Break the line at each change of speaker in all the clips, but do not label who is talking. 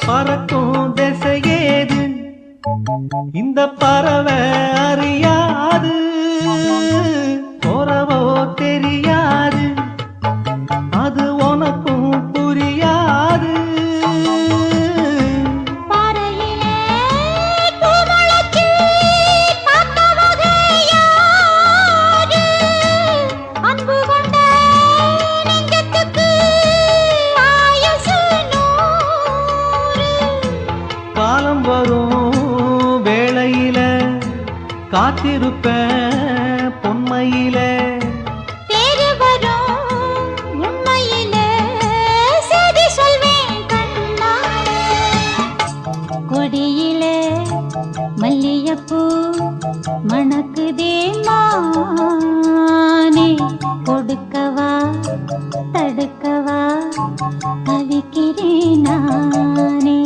பறக்கும் திசையேது இந்த பறவை அறியாது போறவோ தெரியாது அது உனக்கும் புரியாது காலம் வரும் வேளையில காத்திருப்பேன் பொன்மையில
தேடி வரும் உண்மையில செய்தி சொல்வேன் கண்ணாலே கொடியிலே மல்லிகைப்பூ மணக்குதே மானே கொடுக்கவா தடுக்கவா தவிக்கிறேன் நானே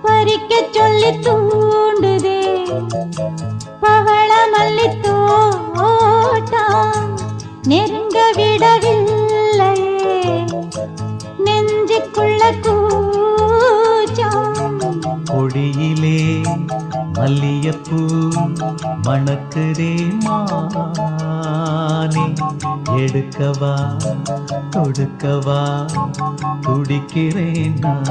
பறிக்க சொல்லி தூண்டுதே பவள மல்லி தோட்டம் நெருங்க விடவில்லையே நெஞ்சுக்குள்ள கூச்சம்
கொடியிலே மல்லிகைப்பூ மணக்குதே மானே எடுக்கவா கொடுக்கவா துடிக்கிறேன் நான்